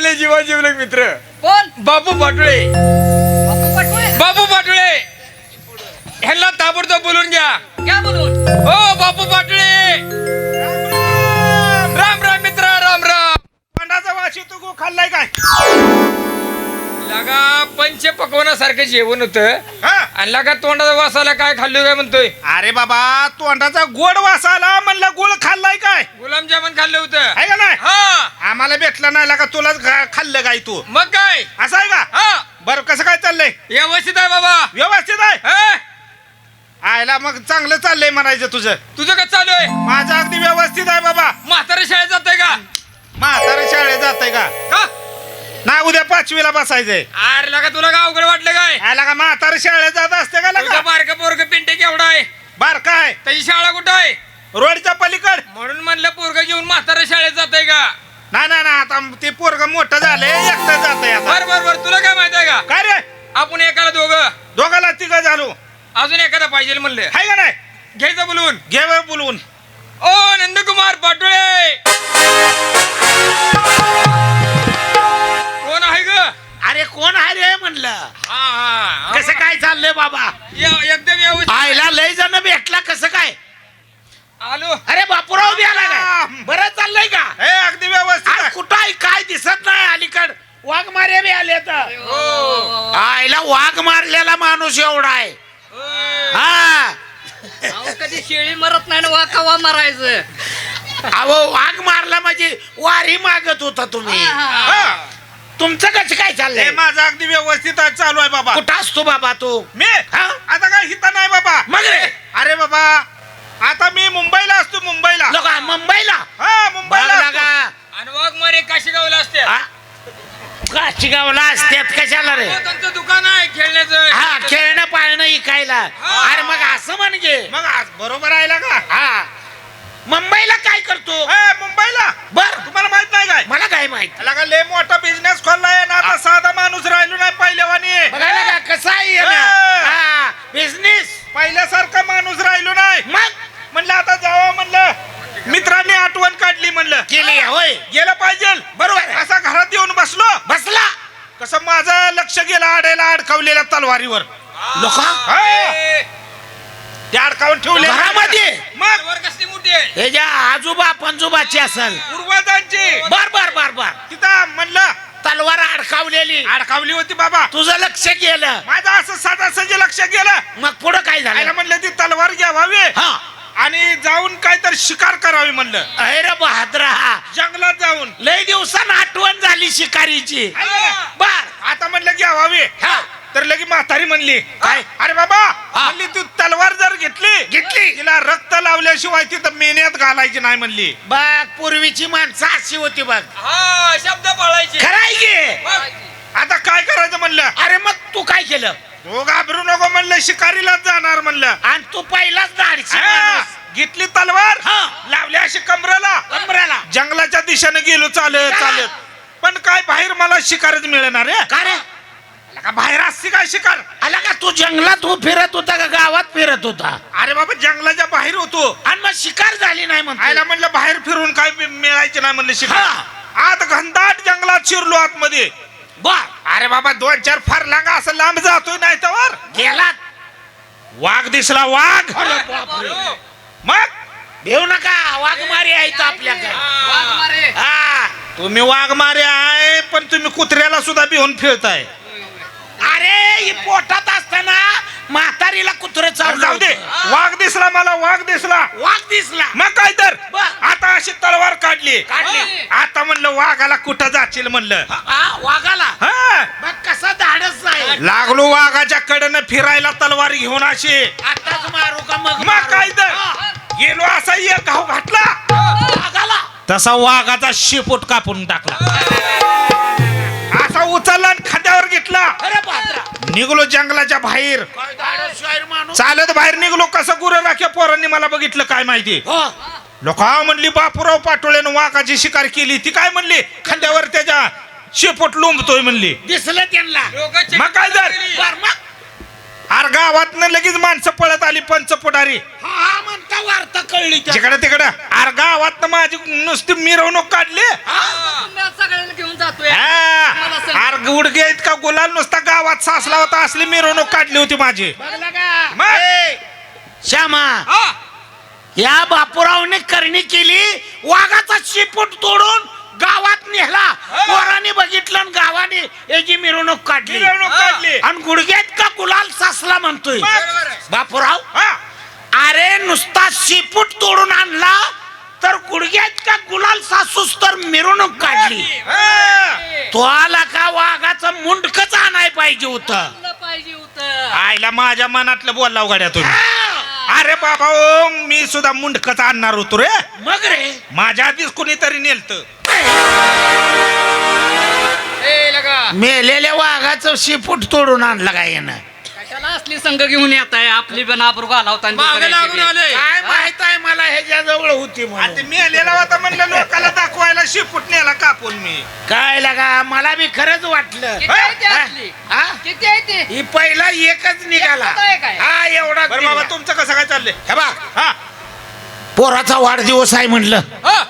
आपले जीवा जीवलग मित्र कोण? बापू पाटोळे. बापू पाटोळे. बापू पाटोळे ह्यांना ताबडतोब बोलून घ्या. क्या बोलून? ओ बापू पाटोळे. राम राम मित्र, राम राम. अंडाचा वाशी तू गो खाल्लाय काय? लगा पंच पकवण्यासारखं जेवण होतं हा? आणि लगा तोंडाचा वासाला काय खाल्लं काय म्हणतोय. अरे बाबा तू अंडाचा गोड वास आला म्हणलं गुळ खाल्लाय काय? गुलाबजामुन खाल्लं होतं. आहे का नाही? हा आम्हाला भेटलं नाही का तुलाच खाल्लं काय तू? मग काय. असं आहे का? हा बरं कसं काय चाललंय? व्यवस्थित आहे बाबा. व्यवस्थित आहे? हा? आयला मग चांगलं चाललंय म्हणायचं तुझं. तुझं कसं चालू आहे. माझं अगदी व्यवस्थित आहे बाबा. म्हातारा शाळेत जातोय का. म्हातारा शाळेत जातंय का? का ना उद्या 5वीला बसायचंय. अरे लगा तुला का अवघड वाटलं काय. आयला का म्हातारा शाळेत जात असते का तुझा लगा? बारका पोरग पिंटे केवढा आहे. बार काय त्याची शाळा कुठं आहे. रोडच्या पलीकड. म्हणून म्हणलं पोरग घेऊन म्हातारा शाळेत जातोय का. नाही नाही ना आता ते पोरग मोठं झालंय एकटं जातंय आता. बर बर बर तुला काय माहित आहे का. काय रे आपण एकाला दोघं दोघाला तिघं झालो अजून एखादा पाहिजे म्हणलं. आहे का नाही? घ्यायचं बोलून. घे बरं बोलवून. ओ नंदकुमार पाटोळे. कोण आहे ग. अरे कोण आहे रे म्हणलं. हा हा कसं काय चाललंय बाबा? एकदम व्यवस्थित. आईला लय जण भेटला कसं काय? आलो. अरे बापूराव बी आला काय? बरं चाललंय का? हे अगदी व्यवस्थित अरे आहे. कुठं आहे काय दिसत नाही अलीकड. वाघ मारे बी आले तर. हो. आईला वाघ मारलेला माणूस एवढा आहे. हा अहो, कधी शेळी मरत नाही ना वा कवा मारायचं. अहो वाघ मारला म्हणजे वारी मागत होता तुम्ही. हा. तुमचं कसं काय हे चाललंय? माझं अगदी व्यवस्थित आहे, चालू आहे बाबा. कुठं असतो बाबा तू? मी हा? आता काय हिता नाही बाबा. मग रे अरे बाबा आता मी मुंबईला असतो. मुंबईला. लोक मुंबईला हा बघ मुंबईला असतो. लागा. आणि वाघ मारे काशीगावला असते. हा? काशीगावला असतात कशाला रे? त्यांचं दुकान आहे खेळण्याचं. हा खेळणं पाळणं इकायला. अरे मग असं म्हणजे मग आज बरोबर आहे का? हा मुंबईला काय करतो? हे मुंबईला बर तुम्हाला माहित नाही काय? मला काय माहित. लगा लय मोठा बिझनेस खोललाय ना आता साधा माणूस राहिलो नाही पहिल्यावानी. बघायला का कसा आहे बिझनेस? पहिल्यासारखा माणूस राहिलो नाही. मग म्हणलं आता जावं म्हणलं. मित्रांनी आठवण काढली म्हणलं केली होय. गेलं पाहिजे. बरोबर आहे. असा घरात येऊन बसलो. बसला कसं माझं लक्ष गेलं आडेला अडकवलेल्या तलवारीवर. लोक ए, ते अडकावून ठेवले घरामध्ये. मग तलवार कसली मोठी आहे. हे ज्या आजोबा पंजोबाची असेल. पूर्वजांची बर बर बर बर तिथं म्हणलं तलवार अडकावलेली अडकावली होती बाबा. तुझं लक्ष गेलं. माझं असं साधासहजी लक्ष गेलं. मग पुढं काय आईला झालं? म्हणलं ती तलवार घ्यावावी हा आणि जाऊन काहीतरी शिकार करावी म्हणलं. अरे बहादरा जंगलात जाऊन. लय दिवसानं आठवण झाली शिकारीची. आईला, बर आता म्हणलं घ्यावावी. हा तर लगी म्हातारी म्हणली काय? अरे बाबा म्हणली तू तलवार जर घेतली तिला रक्त लावल्याशिवाय तिथं मेहनत घालायची नाही म्हणली. बघ पूर्वीची माणसं अशी होती बघ. हा शब्द पाळायचे. खराय गे. आता काय करायचं म्हणलं. अरे मग तू काय केलं? तू घाबरू नको म्हणलं शिकारीलाच जाणार म्हणलं. आणि तू पहिलाच धाडशी हा, माणूस. घेतली तलवार हा. लावली अशी कमरेला कमरेला. जंगलाच्या दिशेने गेलो चालत चालत. पण काय बाहेर मला शिकारच मिळणार रे. का रे? का बाहेर असते काय शिकार. आला का तू जंगलात फिरत होता का गावात फिरत होता? अरे बाबा जंगलाच्या बाहेर होतो. आणि मग शिकार झाली नाही आयला म्हणतो. म्हणलं बाहेर फिरून काय मिळायचे नाही म्हणलं शिकार. हा. आत घनदाट जंगलात शिरलो आतमध्ये. बर अरे बाबा 2-4 फार लांगा असं लांब जातोय नाही तर गेलात. वाघ दिसला. वाघ मग भेऊ नका वाघमारी आहेत आपल्याकडे. वाघ मारे. हा तुम्ही वाघ मारे आहे पण तुम्ही कुत्र्याला सुद्धा भिवून फिरताय. अरे ही पोटात असताना म्हातारीला कुत्र चावलं जाऊ दे. होतं. वाघ दिसला मला. वाघ दिसला. वाघ दिसला. मग काय तर बर. आता अशी तलवार काढली. काढली. आता म्हणलं वाघाला कुठं जाशील म्हणलं. हा वाघाला. हा मग कसा धाडस नाही. लागलो वाघाच्या कडेनं फिरायला तलवार घेऊन अशी. आताच मारू का मग मग मारू? काय तर हा. गेलो असा एक घाव घातला. वाघाला. तसा वाघाचा शेपूट कापून टाकला. असा उचलला आणि खांद्यावर घेतला. अरे बापरा. निघलो जंगलाच्या बाहेर. काय धाडस शाहीर माणूस. चालत बाहेर निघलो. कसं गुरं राख्या पोरांनी मला बघितलं काय माहिती. हो. लोक म्हणली बापूराव पाटोळेनं वाघाची शिकार केली. ती काय म्हणली खांद्यावर त्याच्या शेपूट लोंबतोय म्हणली. दिसलं त्यांना. लोकांची मग काय तर बर मग अरे गावातनं लगेच माणसं पळत आली. पंचपुटारी हा म्हणता वार्ता कळली त्या. जिकडे तिकडं. अरे गावातनं माझी नुसती मिरवणूक काढली. तुम्ही आज सगळ्यांना घेऊन जातोय. हा गुडघे आहेत का गुलाल नुसता गावात साचला होता, असली मिरवणूक काढली होती माझी. बघला का मग? ए, श्यामा हा. या बापूरावने करणी केली, वाघाचा शेपूट तोडून गावात नेला. पोराने बघितलं आणि गावाने याची मिरवणूक काढली मिरवणूक काढली. आणि गुडघ्यात का गुलाल साचला म्हणतोय बरोबर आहे. बापूराव. हा. अरे नुसता शेपूट तोडून आणला तर गुडघ्यात का गुलाल सासूस तर मिरवणूक काढली. हा. तो आला का वाघाचं मुंडकच आणाय पाहिजे होतं. आणलं पाहिजे होतं. आईला माझ्या मनातलं बोलला गाड्या तुम्ही. अरे बाबा ओ, मी सुद्धा मुंडकच आणणार होतो रे. मग रे माझ्या आधीच कुणीतरी नेलत. ए लगा मेलेल्या वाघाचं शेपूट तोडून आणलं काय यानं. कशाला असली संघ घेऊन येत आहे आपली पण आबरू घालावता आणि मागे लागून दुसऱ्याची आले. काय माहित आहे मला ह्याच्या जवळ होती आता म्हणून. मेलेला होता म्हणलं लोकाला दाखवायला शेपूट नेला कापून मी. काय लागा मला बी खरंच वाटलं. किती आहे ती असली? हा? किती आहे ती? ही पहिला एकच निघाला. एकच आहे काय? हा एवढा बरं बाबा तुमचं कसं काय चाललंय? हे बा हा. पोराचा वाढदिवस आहे म्हणलं. हा.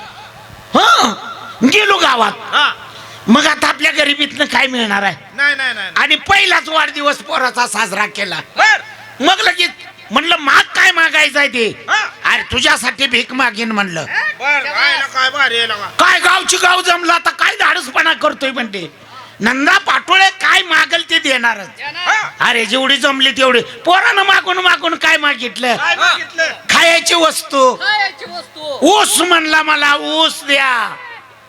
हा गेलो गावात. हा. मग आता आपल्या गरिबीतनं काय मिळणार आहे. नाही नाही नाही. आणि पहिलाच वाढदिवस पोराचा साजरा केला. बर. मग लगेच म्हणलं माग काय मागायचं आहे ते. हा. अरे तुझ्यासाठी भीक मागीन म्हणलं. बर आईला काय भारी आहे लगा. काय गावची गाव जमलं आता काय धाडसपणा करतोय म्हणते. नंदा पाटोळे काय मागल ते देणारच. हा. अरे जेवढी जमली तेवढी. पोरानं मागून मागून काय मागितलं. काय बघितलं? खायची वस्तू. खायची वस्तू. ऊस म्हणला मला ऊस द्या.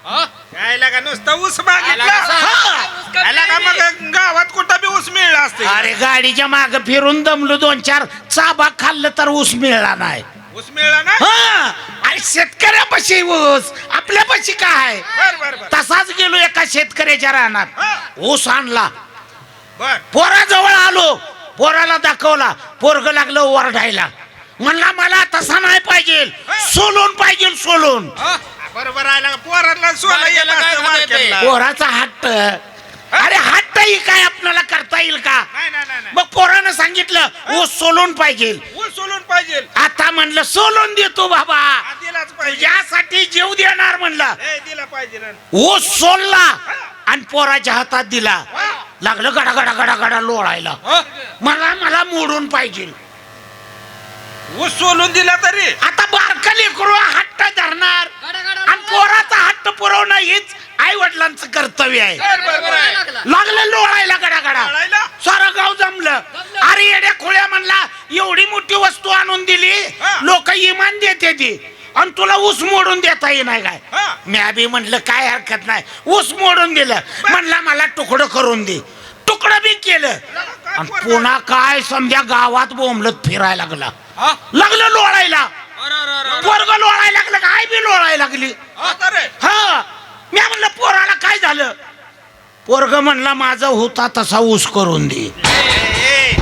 हा. काय लागा नुसतं ऊस मागितला. हा. आला का मग गावात कुठं बी ऊस मिळला असते. अरे गाडीच्या माग फिरून दमलो 2-4 चाबा खाल्लं तर ऊस मिळला नाही. ऊस मिळला ना. हा अरे शेतकऱ्यापाशी ऊस आपल्यापाशी काय. बर बर बर. तसाच गेलो एका शेतकऱ्याच्या रानात. हा. ऊस आणला. बर. पोराजवळ आलो. पोराला दाखवला. पोरग लागलं ओरडायला. म्हणला मला तसा नाही पाहिजे, सोलून पाहिजे सोलून. हा. बरोबर आहे लगा. पोराला सोला बारक्याला येत काय असतं खाता येते? मार्केटला. पोराचा हट्ट. अरे हट्ट ही काय आपल्याला करता येईल का. नाही नाही नाही नाही. मग पोरानं सांगितलं ऊस सोलून पाहिजे. ऊस सोलून पाहिजे. आता म्हणलं सोलून देतो बाबा. हा, दिलाच पाहिजे. तुझ्यासाठी जीव देणार म्हणलं. ए, दिला पाहिजे ना. ऊस सोलला आणि पोराच्या हातात दिला. लागलं गडा गडा गडा गडा लोळायला. हा. मला मोडून पाहिजे. ऊस सोलून दिला तरी. आता बारका लेकरू हट्ट धरणार गाडा, गाडा, आणि पोराचा हट्ट पुरवणं हीच आई वडिलांचं कर्तव्य आहे. बरोबर आहे. लागला. लागलं लोळायला गडा गडा. लोळायला? सारं गाव जमलं. अरे येड्या खोळ्या म्हणला एवढी मोठी वस्तू आणून दिली. हा. लोक इमान देते ती आणि तुला ऊस मोडून देता येणार काय. हा. मी बी म्हणलं काय हरकत नाही. ऊस मोडून दिलं. म्हणला मला तुकडं करून दे. तुकडं बी केलं. आणि पुन्हा काय समजा गावात बोंबलत फिरायला लागला. हा. लागलं लोळायला. अरे, अरे, अरे, अरे. पोरग लोळायला लागलं काय बी लोळायला लागली. आता रे. हा मी म्हणलं पोराला काय झालं. पोरग म्हणला माझा होता तसा ऊस करून दे. ए,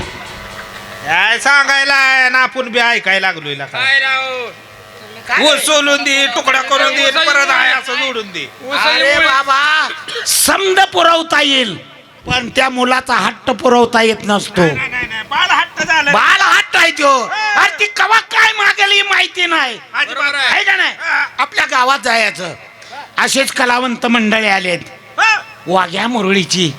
काय सांगायला आहे ना आपण बी ऐकायला लागलोय लका. काय राव. ऊस सोलून दे, तुकडा करून दे, परत आहे असं जोडून दे. अरे बाबा समद पुरवता येईल पण त्या मुलाचा हट्ट पुरवता येत नसतो. नाही नाही नाही. बाळ हट्ट झालं. बाल हट्ट आहे तो. अरे ती कवा काय मागेल ही माहिती नाही. अजिबात आहे. आहे का नाही. आपल्या गावात जायचं. असेच कलावंत मंडळी आलेत. हा. वाघ्या मुरळीची